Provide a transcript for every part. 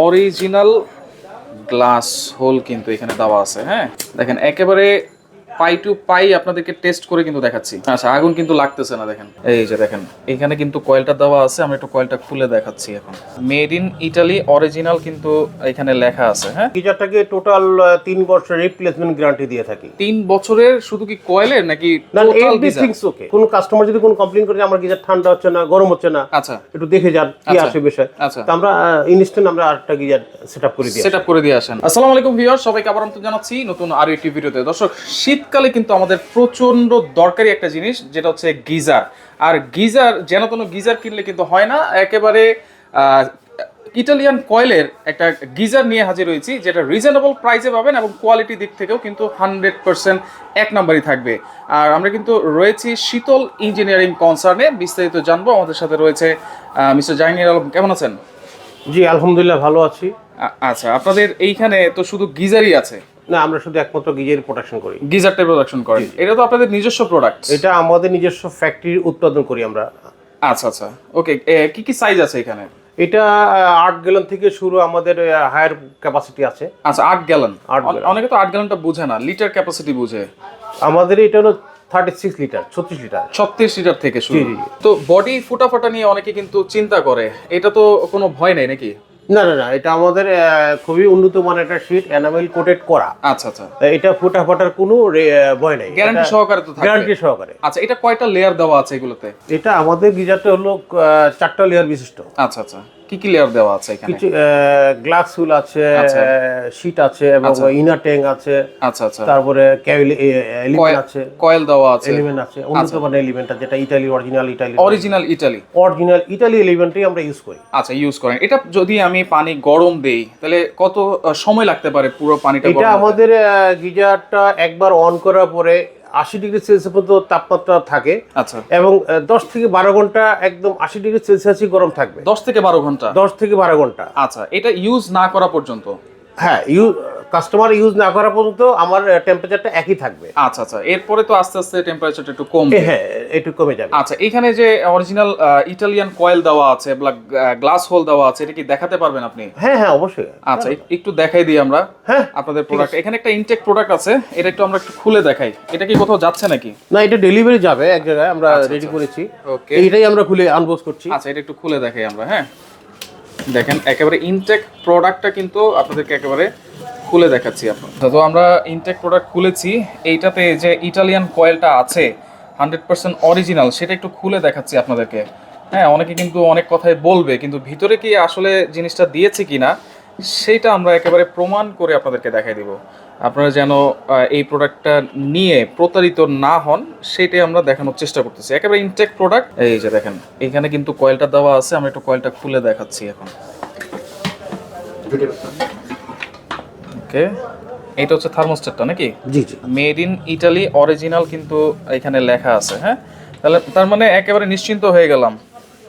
Original glass whole কিন্তু এখানে দেওয়া আছে। হ্যাঁ, দেখেন একেবারে পাই টু পাই আপনাদেরকে টেস্ট করে কিন্তু দেখাচ্ছি। আচ্ছা, আগুন কিন্তু লাগতেছে না। দেখেন এই যে দেখেন এখানে কিন্তু কয়েলটা দেওয়া আছে, আমি একটু কয়েলটা খুলে দেখাচ্ছি। এখন মেড ইন ইটালি অরিজিনাল কিন্তু এখানে লেখা আছে। হ্যাঁ, গিজারটাকে টোটাল 3 বছর রিপ্লেসমেন্ট গ্যারান্টি দিয়ে থাকি। 3 বছরের শুধু কি কয়েলের নাকি না, টোটাল গিজার? এভরিথিংস ওকে। কোন কাস্টমার যদি কোন কমপ্লেইন করে যে আমার গিজার ঠান্ডা হচ্ছে না, গরম হচ্ছে না, আচ্ছা একটু দেখে যান কি আচ্ছা, আসে বিষয়। আচ্ছা। তো আমরা ইনস্ট্যান্ট আমরা আরেকটা গিজার সেটআপ করে দিই। সেটআপ করে দিয়ে আসেন। আসসালামু আলাইকুম ভিউয়ার, সবাইকে আবার আমন্ত্রণ জানাচ্ছি নতুন আরো একটি ভিডিওতে। দর্শক, শীতকালে কিন্তু আমাদের প্রচন্ড দরকারি একটা জিনিস, যেটা হচ্ছে গিজার। আর গিজার যেন তেন গিজার কিনলে কিন্তু হয় না। একেবারে ইটালিয়ান কয়েলের একটা গিজার নিয়ে হাজির হয়েছি, যেটা রিজনেবল প্রাইসে পাবেন এবং কোয়ালিটি দিক থেকেও কিন্তু 100% এক নম্বরই থাকবে। আর আমরা কিন্তু রয়েছি শীতল ইঞ্জিনিয়ারিং কনসার্নে। বিস্তারিত জানবো। আমাদের সাথে রয়েছে মিস্টার জাহাঙ্গীর আলম। কেমন আছেন? জি, আলহামদুলিল্লাহ ভালো আছি। আচ্ছা, আপনাদের এইখানে তো শুধু গিজারই আছে? না, আমরা শুধু একমাত্র গিজার প্রোডাকশন করি। গিজারটা প্রোডাকশন করেন? এটা তো আপনাদের নিজস্ব প্রোডাক্ট? এটা আমাদের নিজস্ব ফ্যাক্টরি উৎপাদন করি আমরা। আচ্ছা আচ্ছা, ওকে। কি কি সাইজ আছে এখানে? এটা 8 গ্যালন থেকে শুরু, আমাদের হায়ার ক্যাপাসিটি আছে। আচ্ছা, 8 গ্যালন। 8 গ্যালন। অনেকে তো 8 গ্যালনটা বুঝে না, লিটার ক্যাপাসিটি বুঝে। আমাদের এটা হলো 36 লিটার, 36 লিটার। 36 লিটার থেকে শুরু। জি, জি। তো বডি ফুটাফাটা নিয়ে অনেকে কিন্তু চিন্তা করে, এটা তো কোনো ভয় নেই নাকি? না না না, এটা আমাদের খুবই উন্নত মানের একটা শীট, এনামেল কোটেড করা। আচ্ছা আচ্ছা, এটা ফুটাফাটার কোনো ভয় নেই। গ্যারান্টি সহকারে তো থাকবে? গ্যারান্টি সহকারে। আচ্ছা, এটা কয়টা লেয়ার দেওয়া আছে এগুলোতে? এটা আমাদের গিজারটা হলো 4টা লেয়ার বিশিষ্ট। আচ্ছা আচ্ছা, কি কি লেয়ার দেওয়া আছে এখানে? কিছু গ্লাস হুল আছে, আচ্ছা। শীট আছে এবং ইনার ট্যাঙ্ক আছে। আচ্ছা আচ্ছা, তারপরে এলিমেন্ট আছে, কয়েল দেওয়া আছে, এলিমেন্ট আছে, উন্নত মানের এলিমেন্ট আছে, যেটা Italy original Italy original Italy এলিমেন্টই আমরা ইউজ করি। আচ্ছা, ইউজ করেন। এটা যদি আমি পানি গরম দেই তাহলে কত সময় লাগতে পারে পুরো পানিটা গরম এটা হতে? আমাদের গিজারটা একবার অন করার পরে 80 ডিগ্রি সেলসিয়াস পর্যন্ত তাপমাত্রা থাকে। আচ্ছা, এবং 10 থেকে 12 ঘন্টা একদম 80 ডিগ্রি সেলসিয়াসই গরম থাকবে। 10 থেকে 12 ঘন্টা? 10 থেকে 12 ঘন্টা। আচ্ছা, এটা ইউজ না করা পর্যন্ত? হ্যাঁ, কাস্টমার ইউজ না করা পর্যন্ত আমার টেম্পারেচারটা একই থাকবে। আচ্ছা আচ্ছা, এরপরে তো আস্তে আস্তে টেম্পারেচারটা একটু কমবে? হ্যাঁ, একটু কমে যাবে। আচ্ছা, এখানে যে অরিজিনাল ইটালিয়ান কয়েল দেওয়া আছে, গ্লাস হোল দেওয়া আছে, এটা কি দেখাতে পারবেন আপনি? হ্যাঁ হ্যাঁ, অবশ্যই। আচ্ছা, একটু দেখাই দিই আমরা। হ্যাঁ, আপনাদের প্রোডাক্ট এখানে একটা ইনটেক প্রোডাক্ট আছে, এটা একটু আমরা একটু খুলে দেখাই। এটা কি কোথাও যাচ্ছে নাকি? না, এটা ডেলিভারি যাবে এক জায়গায়, আমরা রেডি করেছি। ওকে, এইটাই আমরা খুলে আনবক্স করছি। আচ্ছা, এটা একটু খুলে দেখাই আমরা। হ্যাঁ, দেখেন একেবারে ইনটেক প্রোডাক্টটা কিন্তু আপনাদেরকে একেবারে খুলে দেখাচ্ছি। আপনার তো আমরা ইনটেক প্রোডাক্ট খুলেছি। এইটাতে যে ইটালিয়ান কয়েলটা আছে 100% অরিজিনাল, সেটা একটু খুলে দেখাচ্ছি আপনাদেরকে। হ্যাঁ, অনেকে কিন্তু অনেক কথাই বলবে, কিন্তু ভিতরে কি আসলে জিনিসটা দিয়েছে কিনা সেটা আমরা একেবারে প্রমাণ করে আপনাদেরকে দেখাই দিব। আপনারা যেন এই প্রোডাক্টটা নিয়ে প্রতারিত না হন, সেটাই আমরা দেখানোর চেষ্টা করতেছি। একেবারে ইনটেক প্রোডাক্ট। এই যে দেখেন এখানে কিন্তু কয়েলটা দেওয়া আছে, আমরা একটু কয়েলটা খুলে দেখাচ্ছি এখন। ওকে, এটা হচ্ছে থার্মোস্ট্যাটটা নাকি? জি জি। মেড ইন ইটালি অরিজিনাল কিন্তু এখানে লেখা আছে। হ্যাঁ, তাহলে তার মানে একেবারে নিশ্চিন্ত হয়ে গেলাম।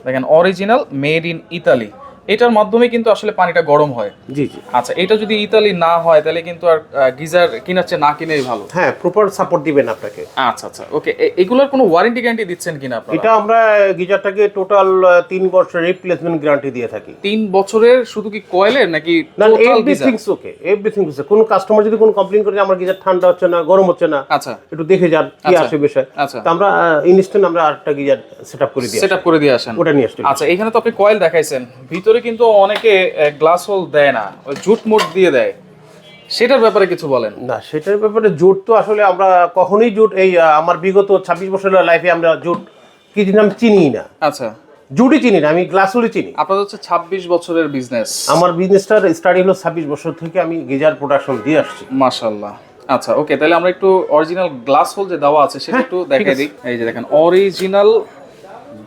দেখেন অরিজিনাল মেড ইন ইতালি, এটার মাধ্যমে কিন্তু আসলে পানিটা গরম হয়। জি জি। আচ্ছা, এটা যদি ইতালি না হয় তাহলে কিন্তু আর গিজার কিনার চেয়ে না কিনেই ভালো। হ্যাঁ, প্রপার সাপোর্ট দিবেন আপনাকে। আচ্ছা আচ্ছা, ওকে। এগুলোর কোনো ওয়ারেন্টি গ্যারান্টি দিচ্ছেন কিনা আপনারা? এটা আমরা গিজারটাকে টোটাল 3 বছর রিপ্লেসমেন্ট গ্যারান্টি দিয়ে থাকি। 3 বছরের শুধু কি কয়েলের নাকি না, টোটাল গিজার? এভরিথিংস ওকে, এভরিথিংস ওকে। কোন কাস্টমার যদি কোন কমপ্লেইন করে যে আমার গিজার ঠান্ডা হচ্ছে না, গরম হচ্ছে না, আচ্ছা, একটু দেখে যান কি আচ্ছা, আসে বিষয়। আচ্ছা। তো আমরা ইনস্ট্যান্ট আমরা আরেকটা গিজার সেটআপ করে দিই। সেটআপ করে দিয়ে আসেন? ওটা নিয়ে আসতে। আচ্ছা, এখানে তো আপনি কয়েল দেখাইছেন, ভিতরে কিন্তু অনেকে গ্লাস হোল দেয় না, ওই জুট মোট দিয়ে দেয়, সেটার ব্যাপারে কিছু বলেন। না, সেটার ব্যাপারে জুট তো আসলে আমরা কখনোই জুট আমার বিগত 26 বছরের লাইফে আমরা জুট কি জিনিস আমি চিনি না। আচ্ছা, জুটই চিনি না, আমি গ্লাস হোলই চিনি। আপনাদের হচ্ছে 26 বছরের বিজনেস? আমার বিজনেসটার স্টার্ট হলো 26 বছর থেকে, আমি গিজার প্রোডাকশন দিয়ে আসছি। মাশাআল্লাহ। আচ্ছা, ওকে, তাহলে আমরা একটু অরিজিনাল গ্লাস হোল যে দেওয়া আছে সেটা একটু দেখাই দিই। এই যে দেখেন অরিজিনাল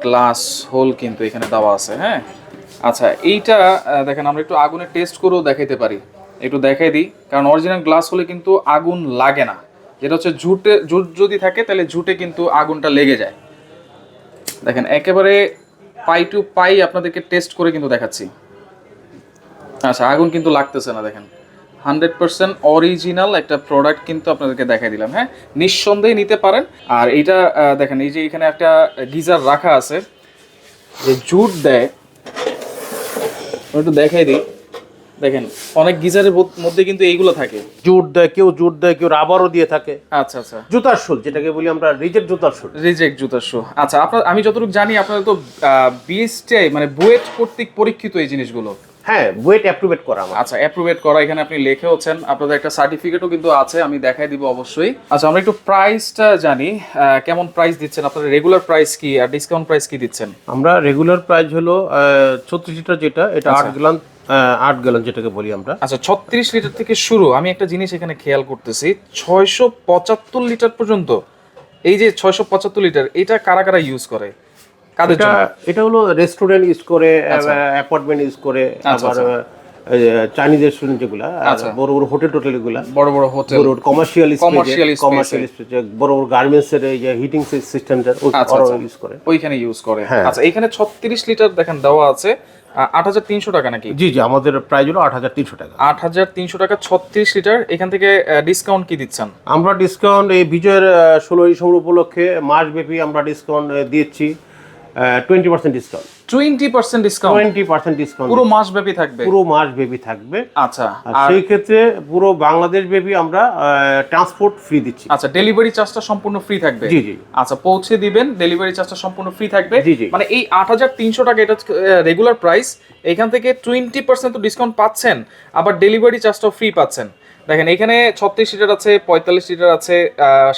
গ্লাস হোল কিন্তু এখানে দেওয়া আছে। হ্যাঁ, আচ্ছা, এইটা দেখেন আমরা একটু আগুনে টেস্ট করেও দেখাইতে পারি। একটু দেখাই দিই, কারণ অরিজিনাল গ্লাস হলে কিন্তু আগুন লাগে না। যেটা হচ্ছে জুট যদি থাকে তাহলে জুটে কিন্তু আগুনটা লেগে যায়। দেখেন একেবারে পাই টু পাই আপনাদেরকে টেস্ট করে কিন্তু দেখাচ্ছি। আচ্ছা, আগুন কিন্তু লাগতেছে না। দেখেন 100% অরিজিনাল একটা প্রোডাক্ট কিন্তু আপনাদেরকে দেখাই দিলাম। হ্যাঁ, নিঃসন্দেহে নিতে পারেন। আর এইটা দেখেন, এই যে এখানে একটা গিজার রাখা আছে যে জুট দেয়, একটু দেখাই দিই। দেখেন অনেক গিজারের মধ্যে কিন্তু এইগুলো থাকে। জুট দেয়, কেউ রাবারও দিয়ে থাকে। আচ্ছা আচ্ছা, জুতার শোল যেটাকে বলি আমরা, রিজেক্ট জুতার শোল। রিজেক্ট জুতার শু। আচ্ছা, আপনার আমি যতটুকু জানি আপনাদের তো বিএসটিআই মানে বুয়েট কর্তৃক পরীক্ষিত এই জিনিসগুলো। হ্যাঁ, বুয়েট অ্যাপ্রুভেড করা আমার। আচ্ছা, অ্যাপ্রুভেড করা, এখানে আপনি লিখেওছেন, আপনাদের একটা সার্টিফিকেটও কিন্তু আছে, আমি দেখাই দিব অবশ্যই। আচ্ছা, আমরা একটু প্রাইসটা জানি, কেমন প্রাইস দিচ্ছেন আপনারা, রেগুলার প্রাইস কি আর ডিসকাউন্ট প্রাইস কি দিচ্ছেন? আমরা রেগুলার প্রাইস হলো 36 লিটার যেটা, এটা 8 গ্যালন যেটাকে বলি আমরা। আচ্ছা, 36 লিটার থেকে শুরু। আমি একটা জিনিস এখানে খেয়াল করতেছি, 675 লিটার পর্যন্ত। এই যে 675 লিটার, এটা কারা কারা ইউজ করে, কাদের জন্য? এটা হলো রেস্টুরেন্ট ইউজ করে, অ্যাপার্টমেন্ট ইউজ করে, আবার চাইনিজ রেস্টুরেন্ট যেগুলা, বড় বড় হোটেল টোটেল এগুলা, বড় বড় হোটেল, বড় কমার্শিয়াল কমার্শিয়াল স্পেস, বড় বড় গার্মেন্টস এর এই যে হিটিং সিস্টেমটা ইউজ করে, ওইখানে ইউজ করে। আচ্ছা, এখানে 36 লিটার দেখেন দেওয়া আছে 8300 টাকা নাকি? জি জি, আমাদের প্রাইস হলো 8300 টাকা। 8300 টাকা 36 লিটার। এখান থেকে ডিসকাউন্ট কি দিচ্ছেন? আমরা ডিসকাউন্ট এই বিজয়ের 16 ডিসেম্বর উপলক্ষে মাসব্যাপী আমরা ডিসকাউন্ট দিচ্ছি, 20% ডিসকাউন্ট। 20% ডিসকাউন্ট? 20% ডিসকাউন্ট পুরো মাস ব্যাপী থাকবে? পুরো মাস ব্যাপী থাকবে। আচ্ছা, আর সেই ক্ষেত্রে পুরো বাংলাদেশ ব্যাপী আমরা ট্রান্সপোর্ট ফ্রি দিচ্ছি। আচ্ছা, ডেলিভারি চার্জটা সম্পূর্ণ ফ্রি থাকবে? জি জি। আচ্ছা, পৌঁছে দিবেন, ডেলিভারি চার্জটা সম্পূর্ণ ফ্রি থাকবে। জি জি। মানে এই 8300 টাকা এটা রেগুলার প্রাইস, এখান থেকে 20% তো ডিসকাউন্ট পাচ্ছেন, আবার ডেলিভারি চার্জটাও ফ্রি পাচ্ছেন। দেখেন এখানে 36 লিটার আছে, 45 লিটার আছে,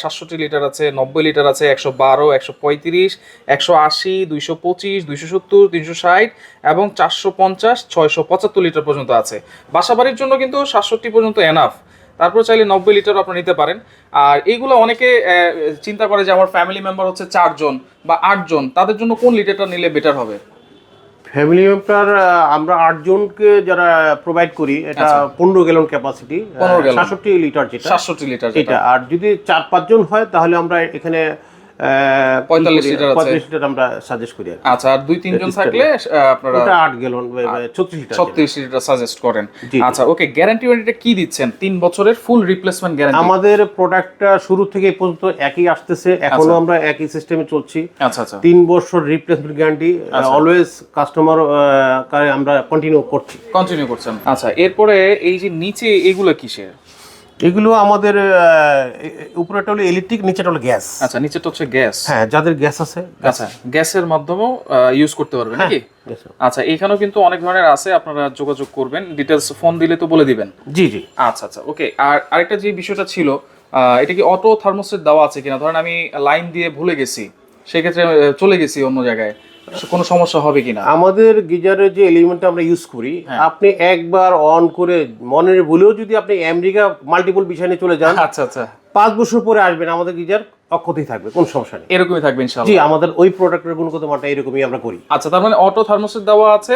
67 লিটার আছে, 90 লিটার আছে, 112, 135, 180, 225, 270, 360 এবং 450, 675 লিটার পর্যন্ত আছে। বাসাবাড়ির জন্য কিন্তু 67 পর্যন্ত এনাফ। তারপর চাইলে 90 লিটার আপনি নিতে পারেন। আর এইগুলো অনেকে চিন্তা করে যে আমার ফ্যামিলি মেম্বার হচ্ছে 4 জন বা 8 জন, তাদের জন্য কোন লিটারটা নিলে বেটার হবে? ফ্যামিলি মেম্বার আমরা 8 জনকে যারা প্রোভাইড করি, এটা 15 গ্যালন ক্যাপাসিটি, 67 লিটার যেটা, 67 লিটার এটা। আর যদি 4-5 জন হয় তাহলে আমরা এখানে 45 লিটার আমরা সাজেস্ট করি। আচ্ছা, আর 2-3 জন থাকলে আপনারা ওটা 8 গ্যালন 36 লিটার সাজেস্ট করেন। আচ্ছা, ওকে, গ্যারান্টি ওয়ারেন্টিটা কি দিচ্ছেন? 3 বছরের ফুল রিপ্লেসমেন্ট গ্যারান্টি। আমাদের প্রোডাক্টটা শুরু থেকে এই পর্যন্ত একই আসতেছে, এখনো আমরা একই সিস্টেমে চলছি। আচ্ছা আচ্ছা, 3 বছর রিপ্লেসমেন্ট গ্যারান্টি, অলওয়েজ কাস্টমার আমরা কন্টিনিউ করছেন। আচ্ছা, এরপরে এই যে নিচে এগুলো কিসের? এগুলো আমাদের উপরেটা হলো ইলেকট্রিক, নিচেটা হলো গ্যাস। আচ্ছা, নিচেটা হচ্ছে গ্যাস। হ্যাঁ, যাদের গ্যাস আছে। আচ্ছা, গ্যাসের মাধ্যমেও ইউজ করতে পারবেন নাকি? আচ্ছা, এখানেও কিন্তু অনেক ধরনের আছে, আপনারা যোগাযোগ করবেন, ডিটেলস ফোন দিলে তো বলে দিবেন। জি জি। আচ্ছা আচ্ছা, ওকে। আর আরেকটা যে বিষয়টা ছিল, এটা কি অটো থার্মোস্টেট দেওয়া আছে কিনা? ধরেন আমি লাইন দিয়ে ভুলে গেছি, সেক্ষেত্রে চলে গেছি অন্য জায়গায়, কোনো সমস্যা হবে কিনা? আমাদের গিজারের যে এলিমেন্টটা আমরা ইউজ করি, আপনি একবার অন করে মনের ভুলেও যদি আপনি আমেরিকা মাল্টিপল বিষয় নিয়ে চলে যান, আচ্ছা আচ্ছা, 5 বছর পরে আসবেন, আমাদের গিজার অক্ষতই থাকবে, কোনো সমস্যা নেই। এরকমই থাকবে ইনশাআল্লাহ। জি, আমাদের ওই প্রোডাক্টের গুণগত মানটা এরকমই আমরা করি। আচ্ছা, তার মানে অটো থার্মোস্টেট দেওয়া আছে,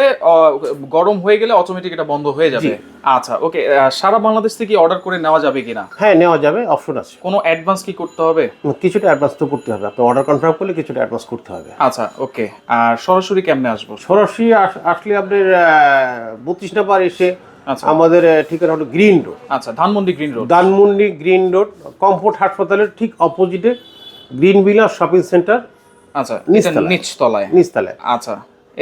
গরম হয়ে গেলে অটোমেটিক এটা বন্ধ হয়ে যাবে। আচ্ছা, ওকে। সারা বাংলাদেশ থেকে অর্ডার করে নেওয়া যাবে কিনা? হ্যাঁ, নেওয়া যাবে, অপশন আছে। কোনো অ্যাডভান্স কি করতে হবে? কিছুটা অ্যাডভান্স তো করতে হবে, আপনি অর্ডার কনফার্ম করলে কিছুটা অ্যাডভান্স করতে হবে। আচ্ছা, ওকে। আর সরাসরি কেমনে আসবো? সরাসরি আসলে আপনার 32 নাম্বার এসে, আমাদের ঠিকানা হলো গ্রিন রোড। আচ্ছা, ধানমন্ডি গ্রিন রোড, কমফোর্ট হাসপাতালের ঠিক অপোজিটে গ্রিন ভিলা শপিং সেন্টার। আচ্ছা, নিচতলায়। আচ্ছা,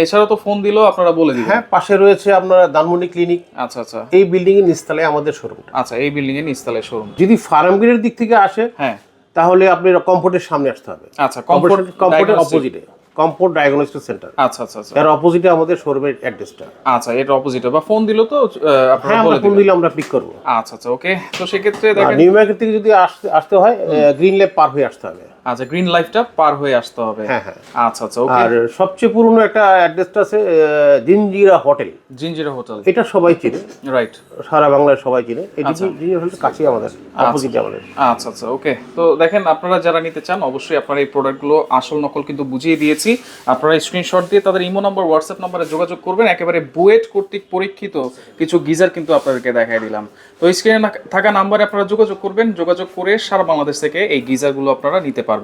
এছাড়াও তো ফোন দিলেও আপনারা বলে দিবেন। হ্যাঁ, পাশে রয়েছে আপনার ধানমন্ডি ক্লিনিক। আচ্ছা আচ্ছা, এই বিল্ডিং এর নিচতলায় আমাদের শোরুম। আচ্ছা, এই বিল্ডিং এর নিচতলায় শোরুম। যদি ফার্মগেটের দিক থেকে আসে, হ্যাঁ, তাহলে আপনি কমফোর্টের সামনে আসতে হবে। আচ্ছা, কমফোর্টের অপোজিটে কমফোর্ট ডায়াগনস্টিক সেন্টার। আচ্ছা আচ্ছা, এর অপোজিটে আমাদের শোরুমের অ্যাড্রেসটা। আচ্ছা, এর অপোজিটে বা ফোন দিলে তো আপনারা বলে দিবেন। ফোন দিলে আমরা পিক করব। আচ্ছা আচ্ছা, ওকে। তো সেই ক্ষেত্রে দেখেন, নিউ মার্কেট থেকে যদি আসতে হয়, গ্রিন ল্যাব পার হয়ে আসতে হবে। আচ্ছা, গ্রিন লাইফটা পার হয়ে আসতে হবে। হ্যাঁ হ্যাঁ। আচ্ছা আচ্ছা, ওকে। আর সবচেয়ে পুরনো একটা অ্যাড্রেসটা আছে জিঞ্জিরা হোটেল। এটা সবাই চিনে, রাইট, সারা বাংলায় সবাই চিনে। এই জিঞ্জিরা হোটেল কাছে আমাদের, অপোজিটে আমাদের। আচ্ছা আচ্ছা, ওকে। তো দেখেন, আপনারা যারা নিতে চান অবশ্যই আপনারা এই প্রোডাক্টগুলো আসল নকল কিন্তু বুঝিয়ে দিয়েছি। আপনারা স্ক্রিনশট দিয়ে তাদের ইমো নাম্বার, হোয়াটসঅ্যাপ নাম্বারে যোগাযোগ করবেন। একেবারে বুয়েট কর্তৃক পরীক্ষিত কিছু গিজার কিন্তু আপনাদেরকে দেখাই দিলাম। তো স্ক্রিনে থাকা নাম্বারে আপনারা যোগাযোগ করবেন, যোগাযোগ করে সারা বাংলাদেশ থেকে এই গিজারগুলো আপনারা নিতে পারবেন।